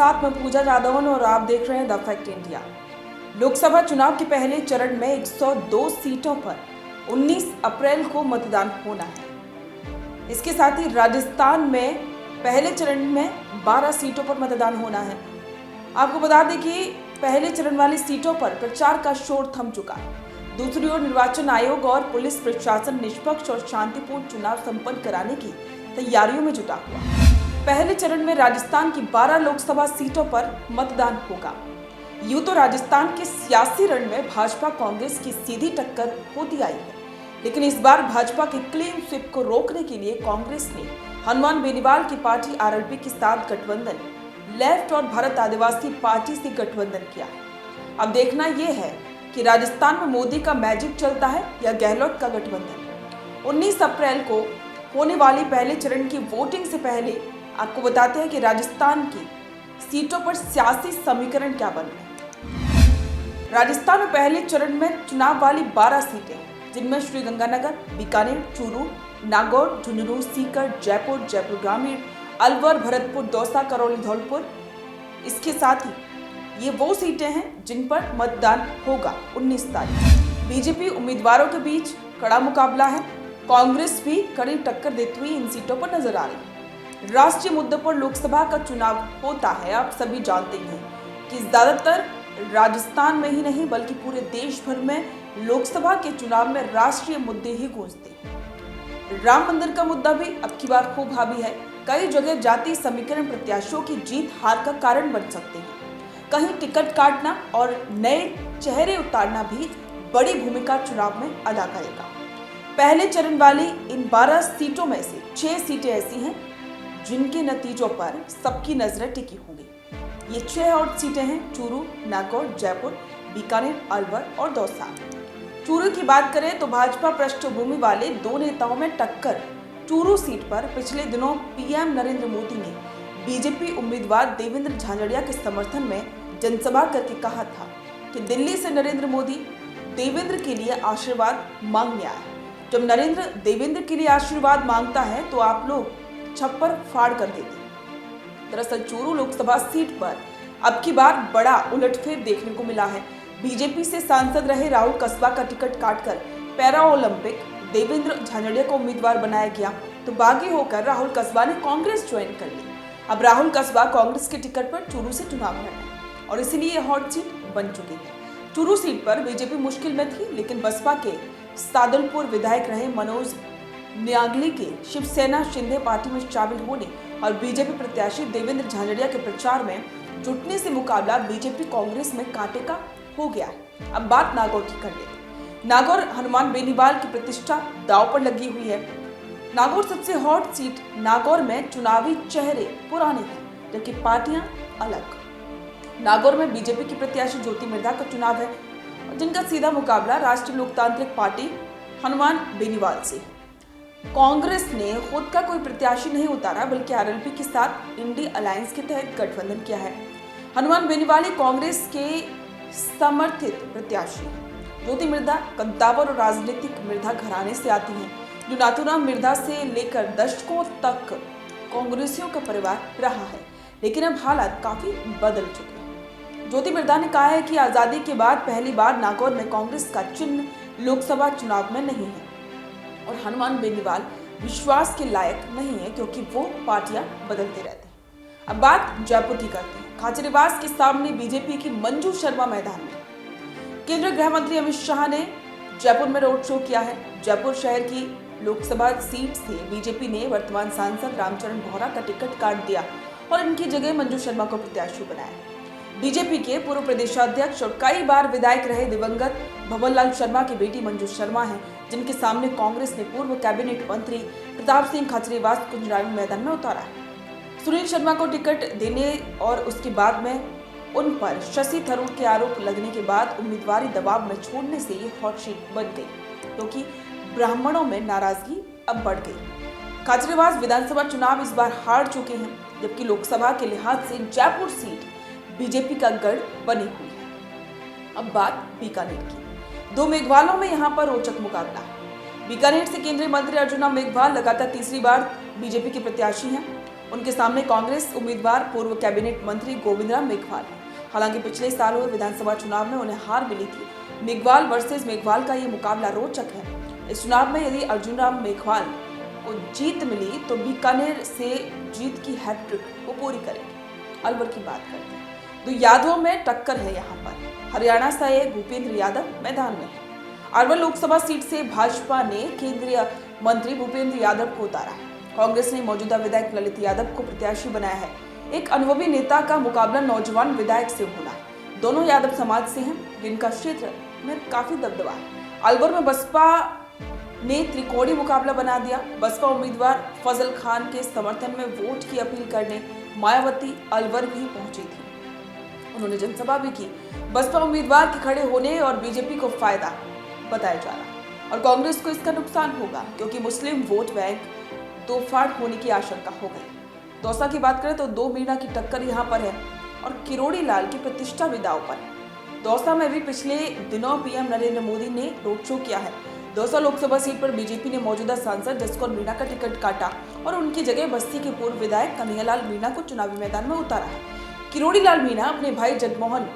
साथ मैं पूजा जादौन और आप देख रहे हैं द फैक्ट इंडिया। लोकसभा चुनाव के पहले चरण में 102 सीटों पर 19 अप्रैल को मतदान होना है। इसके साथ ही राजस्थान में पहले चरण में 12 सीटों पर मतदान होना है। आपको बता दें कि पहले चरण वाली सीटों पर प्रचार का शोर थम चुका है। दूसरी ओर निर्वाचन आयोग और पुलिस प्रशासन निष्पक्ष और शांतिपूर्ण चुनाव संपन्न कराने की तैयारियों में जुटा हुआ है। पहले चरण में राजस्थान की 12 लोकसभा सीटों पर मतदान होगा। यूं तो राजस्थान के सियासी रण में भाजपा कांग्रेस की सीधी टक्कर होती आई है, लेकिन इस बार भाजपा के क्लीन स्वीप को रोकने के लिए कांग्रेस ने हनुमान बेनीवाल की पार्टी आरएलपी के साथ गठबंधन, लेफ्ट और भारत आदिवासी पार्टी से गठबंधन किया है। अब देखना यह है कि राजस्थान में मोदी का मैजिक चलता है या गहलोत का गठबंधन। 19 अप्रैल को होने वाली पहले चरण की वोटिंग से पहले आपको बताते हैं कि राजस्थान की सीटों पर सियासी समीकरण क्या बन रहे हैं। राजस्थान में पहले चरण में चुनाव वाली 12 सीटें, जिनमें श्रीगंगानगर, बीकानेर, चूरू, नागौर, झुंझुनू, सीकर, जयपुर, जयपुर ग्रामीण, अलवर, भरतपुर, दौसा, करौली, धौलपुर। इसके साथ ही ये वो सीटें हैं जिन पर मतदान होगा 19 तारीख। बीजेपी उम्मीदवारों के बीच कड़ा मुकाबला है। कांग्रेस भी कड़ी टक्कर देती हुई इन सीटों पर नजर आ रही है। राष्ट्रीय मुद्दों पर लोकसभा का चुनाव होता है, आप सभी जानते हैं कि ज्यादातर राजस्थान में ही नहीं बल्कि पूरे देश भर में लोकसभा के चुनाव में राष्ट्रीय मुद्दे ही गूंजते हैं। राम मंदिर का मुद्दा भी अब की बार खूब हावी है। कई जगह जातीय समीकरण प्रत्याशियों की जीत हार का कारण बन सकते हैं। कहीं टिकट काटना और नए चेहरे उतारना भी बड़ी भूमिका चुनाव में अदा करेगा। पहले चरण वाली इन 12 सीटों में से 6 सीटें ऐसी हैं जिनके नतीजों पर सबकी नजरें टिकी होंगी। ये 6 और सीटें हैं चूरू, नागौर, जयपुर, बीकानेर, अलवर और दौसा। चूरू की बात करें तो भाजपा पृष्ठभूमि वाले 2 नेताओं में टक्कर। चूरू सीट पर पिछले दिनों पीएम नरेंद्र मोदी ने बीजेपी उम्मीदवार देवेंद्र झाझड़िया के समर्थन में जनसभा करके कहा था कि दिल्ली से नरेंद्र मोदी देवेंद्र के लिए आशीर्वाद मांगने आए। जब नरेंद्र देवेंद्र के लिए आशीर्वाद मांगता है तो आप लोग छप्पर फाड़ कर देते। दरअसल चूरू लोकसभा सीट पर अब की बार बड़ा उलटफेर देखने को मिला है। बीजेपी से सांसद रहे राहुल कस्बा का टिकट काटकर पैरा ओलंपिक देवेंद्र झाझड़िया को उम्मीदवार बनाया गया, तो बागी होकर राहुल कस्बा ने कांग्रेस ज्वाइन कर ली। अब राहुल कस्बा कांग्रेस के टिकट पर चूरू से चुनाव लड़ रहे हैं और इसीलिए हॉट सीट बन चुकी है। चूरू सीट पर बीजेपी मुश्किल में थी, लेकिन बसपा के सादुलपुर विधायक रहे मनोज न्यागली के शिवसेना शिंदे पार्टी में शामिल होने और बीजेपी प्रत्याशी देवेंद्र झाझड़िया के प्रचार में जुटने से मुकाबला बीजेपी कांग्रेस में कांटे का हो गया है। अब बात नागौर की कर लेते हैं। नागौर हनुमान बेनीवाल की प्रतिष्ठा दांव पर लगी हुई है। नागौर सबसे हॉट सीट। नागौर में चुनावी चेहरे पुराने हैं जबकि पार्टियां अलग। नागौर में बीजेपी की प्रत्याशी ज्योति मिर्धा का चुनाव है, जिनका सीधा मुकाबला राष्ट्रीय लोकतांत्रिक पार्टी हनुमान बेनीवाल से है। कांग्रेस ने खुद का कोई प्रत्याशी नहीं उतारा, बल्कि आरएलपी के साथ इंडी अलायंस के तहत गठबंधन किया है। हनुमान बेनीवाल कांग्रेस के समर्थित प्रत्याशी हैं। ज्योति मिर्धा कद्दावर और राजनीतिक मिर्धा घराने से आती हैं, जो नाथूराम मिर्धा से लेकर दशकों तक कांग्रेसियों का परिवार रहा है। लेकिन अब हालात काफी बदल चुके हैं। ज्योति मिर्धा ने कहा है कि आजादी के बाद पहली बार नागौर में कांग्रेस का चिन्ह लोकसभा चुनाव में नहीं है और हनुमान बेनीवाल विश्वास के लायक नहीं है, क्योंकि वो पार्टियां बदलते रहते हैं। अब बात जयपुर की करते हैं। खाचरियावास के सामने बीजेपी की मंजू शर्मा मैदान में। केंद्रीय गृह मंत्री अमित शाह ने जयपुर में रोड शो किया है। जयपुर शहर की लोकसभा सीट से बीजेपी ने वर्तमान सांसद रामचरण बोहरा का टिकट काट दिया और इनकी जगह मंजू शर्मा को प्रत्याशी बनाया। बीजेपी के पूर्व प्रदेशाध्यक्ष और कई बार विधायक रहे दिवंगत भवनलाल शर्मा की बेटी मंजू शर्मा हैं, जिनके सामने कांग्रेस ने पूर्व कैबिनेट मंत्री प्रताप सिंह खाचरियावास को चुनावी मैदान में उतारा है। सुनील शर्मा को टिकट देने और उसके बाद में उन पर शशि थरूर के आरोप लगने के बाद उम्मीदवारी दबाव में छोड़ने से ये हॉट सीट बन गई, क्योंकि ब्राह्मणों में नाराजगी अब बढ़ गई। खाचरियावास विधानसभा चुनाव इस बार हार चुके हैं, जबकि लोकसभा के लिहाज से जयपुर सीट बीजेपी का गढ़ बनी हुई है। अब बात बीकानेर की। 2 मेघवालों में यहाँ पर रोचक मुकाबला है। बीकानेर से केंद्रीय मंत्री अर्जुना मेघवाल लगातार तीसरी बार बीजेपी के प्रत्याशी हैं। उनके सामने कांग्रेस उम्मीदवार पूर्व कैबिनेट मंत्री गोविंदराम मेघवाल हैं। हालांकि पिछले साल हुए विधानसभा चुनाव में उन्हें हार मिली थी। मेघवाल वर्सेस मेघवाल का ये मुकाबला रोचक है। इस चुनाव में यदि अर्जुन राम मेघवाल को जीत मिली तो बीकानेर से जीत की हैट्रिक वो पूरी करेंगे। अलवर की बात करते हैं तो यादवों में टक्कर है। यहाँ पर हरियाणा से भूपेंद्र यादव मैदान में है। अलवर लोकसभा सीट से भाजपा ने केंद्रीय मंत्री भूपेंद्र यादव को उतारा है। कांग्रेस ने मौजूदा विधायक ललित यादव को प्रत्याशी बनाया है। एक अनुभवी नेता का मुकाबला नौजवान विधायक से होना है। दोनों यादव समाज से हैं, जिनका क्षेत्र में काफी दबदबा है। अलवर में बसपा ने त्रिकोणीय मुकाबला बना दिया। बसपा उम्मीदवार फजल खान के समर्थन में वोट की अपील करने मायावती अलवर भी पहुंची थी। उन्होंने जनसभा भी की। बसपा उम्मीदवार के खड़े होने और बीजेपी को फायदा बताया जा रहा और कांग्रेस को इसका नुकसान होगा, क्योंकि मुस्लिम वोट बैंक दो फाड़ होने की आशंका हो गई। दौसा की बात करें तो दो मीणा की टक्कर यहां पर है और किरोड़ी लाल की प्रतिष्ठा भी दांव पर है। दौसा में भी पिछले दिनों पीएम नरेंद्र मोदी ने रोड शो किया है। दौसा लोकसभा सीट पर बीजेपी ने मौजूदा सांसद जसकौर मीणा का टिकट काटा और उनकी जगह बस्ती के पूर्व विधायक कन्हैयालाल मीणा को चुनावी मैदान में उतारा है। किरोड़ी लाल मीणा अपने भाई जगमोहन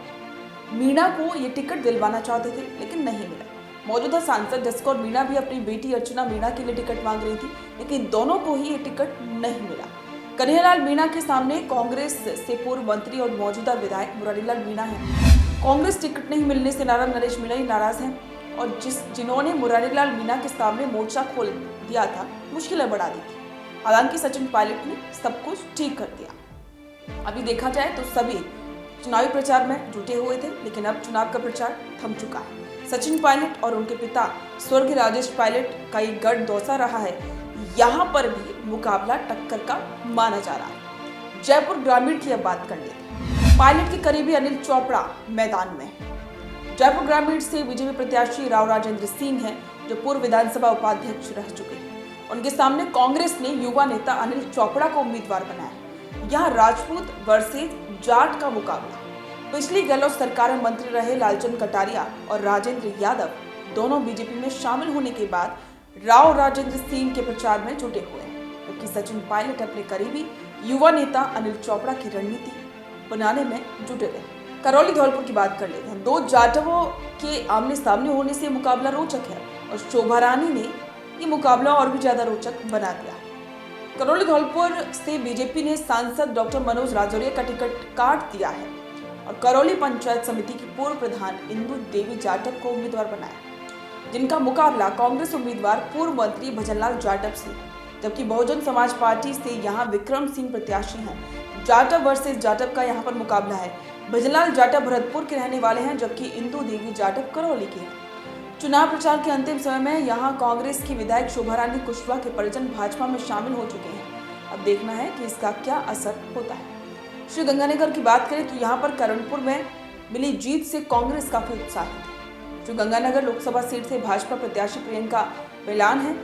मीणा को ये टिकट दिलवाना चाहते थे, लेकिन नहीं मिला। मौजूदा सांसद जसकौर मीणा भी अपनी बेटी अर्चना मीणा के लिए टिकट मांग रही थी, लेकिन दोनों को ही ये टिकट नहीं मिला। कन्हैयालाल मीणा के सामने कांग्रेस से पूर्व मंत्री और मौजूदा विधायक मुरारीलाल मीणा है। कांग्रेस टिकट नहीं मिलने से नाराज नरेश मीणा ही नाराज हैं और जिन्होंने मुरारीलाल मीणा के सामने मोर्चा खोल दिया था, मुश्किलें बढ़ा दी थी। हालांकि सचिन पायलट ने सब कुछ ठीक कर दिया। अभी देखा जाए तो सभी चुनावी प्रचार में जुटे हुए थे, लेकिन अब चुनाव का प्रचार थम चुका है। सचिन पायलट और उनके पिता स्वर्गीय राजेश पायलट का एक गढ़ दौसा रहा है। यहाँ पर भी मुकाबला टक्कर का माना जा रहा है। जयपुर ग्रामीण की अब बात कर लेते हैं। पायलट के करीबी अनिल चोपड़ा मैदान में है। जयपुर ग्रामीण से बीजेपी प्रत्याशी राव राजेंद्र सिंह हैं, जो पूर्व विधानसभा उपाध्यक्ष रह चुके हैं। उनके सामने कांग्रेस ने युवा नेता अनिल चोपड़ा को उम्मीदवार बनाया। यहाँ राजपूत वर्सेस जाट का मुकाबला। पिछली गहलोत सरकार में मंत्री रहे लालचंद कटारिया और राजेंद्र यादव दोनों बीजेपी में शामिल होने के बाद राव राजेंद्र सिंह के प्रचार में जुटे हुए हैं, क्योंकि सचिन पायलट अपने करीबी युवा नेता अनिल चोपड़ा की रणनीति बनाने में जुटे रहे। करौली धौलपुर की बात कर लेते हैं। दो जाटवों के आमने सामने होने से मुकाबला रोचक है और शोभा रानी ने ये मुकाबला और भी ज्यादा रोचक बना दिया। करौली धौलपुर से बीजेपी ने सांसद डॉक्टर मनोज राजौरिया का टिकट काट दिया है और करौली पंचायत समिति की पूर्व प्रधान इंदु देवी जाटव को उम्मीदवार बनाया, जिनका मुकाबला कांग्रेस उम्मीदवार पूर्व मंत्री भजनलाल जाटव से, जबकि बहुजन समाज पार्टी से यहां विक्रम सिंह प्रत्याशी हैं। जाटव वर्सेस जाटव का यहां पर मुकाबला है। भजनलाल जाटव भरतपुर के रहने वाले हैं, जबकि इंदु देवी जाटव करौली के हैं। चुनाव प्रचार के अंतिम समय में यहाँ कांग्रेस की विधायक शोभा रानी कुशवाहा के परिजन भाजपा में शामिल हो चुके हैं। अब देखना है कि इसका क्या असर होता है। श्रीगंगानगर की बात करें तो यहाँ पर करणपुर में मिली जीत से कांग्रेस काफी उत्साहित है। श्रीगंगानगर लोकसभा सीट से भाजपा प्रत्याशी प्रियंका बेलान है,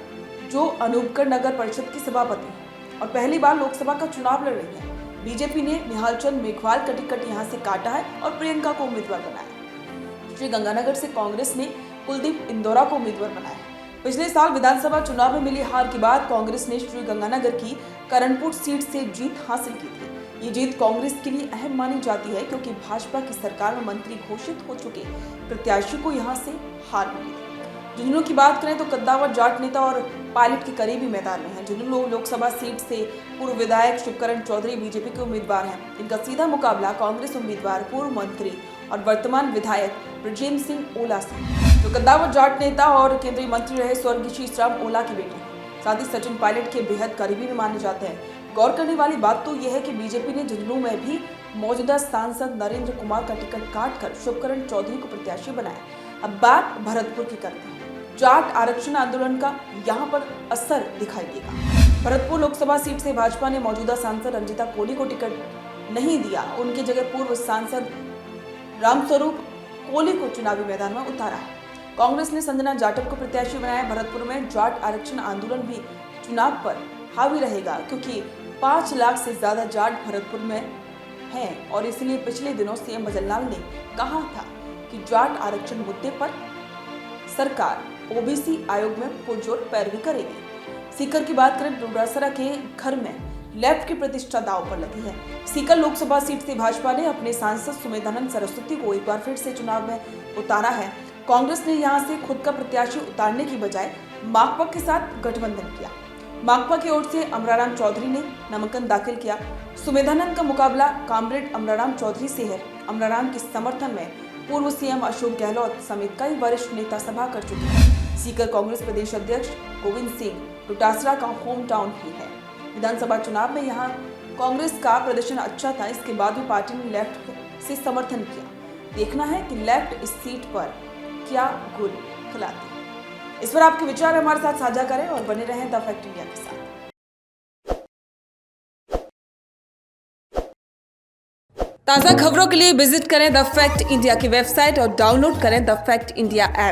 जो अनूपगढ़ नगर परिषद की सभापति है और पहली बार लोकसभा का चुनाव लड़ रही है। बीजेपी ने निहालचंद मेघवाल का टिकट यहाँ से काटा है और प्रियंका को उम्मीदवार बनाया। श्रीगंगानगर से कांग्रेस ने कुलदीप इंदौरा को उम्मीदवार बनाया। पिछले साल विधानसभा चुनाव में मिली हार के बाद कांग्रेस ने श्रीगंगानगर की करणपुर सीट से जीत हासिल की थी। ये जीत कांग्रेस के लिए अहम मानी जाती है, क्योंकि भाजपा की सरकार में मंत्री घोषित हो चुके प्रत्याशी को यहां से हार मिली थी। झुंझुनू की बात करें तो कद्दावर जाट नेता और पायलट के करीबी मैदान में है। झुंझुनू लोकसभा सीट से पूर्व विधायक शिवकरण चौधरी बीजेपी के उम्मीदवार हैं। इनका सीधा मुकाबला कांग्रेस उम्मीदवार पूर्व मंत्री और वर्तमान विधायक ब्रजेंद्र सिंह ओला से, जो कद्दावर जाट नेता और केंद्रीय मंत्री रहे स्वर्गीय शीशराम ओला के बेटे हैं। साथ ही सचिन पायलट के बेहद करीबी भी माने जाते हैं। गौर करने वाली बात तो यह है कि बीजेपी ने झुंझुनू में भी मौजूदा सांसद नरेंद्र कुमार का टिकट काटकर शिवकरण चौधरी को प्रत्याशी बनाया। अब बात भरतपुर की करते हैं। जाट आरक्षण आंदोलन का यहाँ पर असर दिखाई देगा। भरतपुर लोकसभा सीट से भाजपा ने मौजूदा सांसद रंजीता कोली को टिकट नहीं दिया। उनकी जगह पूर्व सांसद रामस्वरूप कोली को चुनावी मैदान में उतारा है। कांग्रेस ने संजना जाटव को प्रत्याशी बनाया। भरतपुर में जाट आरक्षण आंदोलन भी चुनाव पर हावी रहेगा, क्योंकि 5 लाख से ज्यादा जाट भरतपुर में हैं और इसलिए पिछले दिनों सीएम भजनलाल ने कहा था कि जाट आरक्षण मुद्दे पर सरकार ओबीसी आयोग में पुरजोर पैरवी करेगी। सीकर की बात करें तो डोडासरा के घर में लेफ्ट की प्रतिष्ठा दांव पर लगी है। सीकर लोकसभा सीट से भाजपा ने अपने सांसद सुमेधानंद सरस्वती को एक बार फिर से चुनाव में उतारा है। कांग्रेस ने यहां से खुद का प्रत्याशी उतारने की बजाय माकपा के साथ गठबंधन किया। माकपा की ओर से अमराराम चौधरी ने नामांकन दाखिल किया। सुमेधानंद का मुकाबला कामरेड अमराराम चौधरी से है। अमराराम के समर्थन में पूर्व सीएम अशोक गहलोत समेत कई वरिष्ठ नेता सभा कर चुके हैं। सीकर कांग्रेस प्रदेश अध्यक्ष गोविंद सिंह डोटासरा का होम टाउन ही है। विधानसभा चुनाव में यहाँ कांग्रेस का प्रदर्शन अच्छा था, इसके बाद भी पार्टी ने लेफ्ट से समर्थन किया। देखना है कि लेफ्ट इस सीट पर क्या गुल खिलाती है। इस पर आपके विचार हमारे साथ साझा करें और बने रहें द फैक्ट इंडिया के साथ। ताज़ा खबरों के लिए विजिट करें द फैक्ट इंडिया की वेबसाइट और डाउनलोड करें द फैक्ट इंडिया ऐप।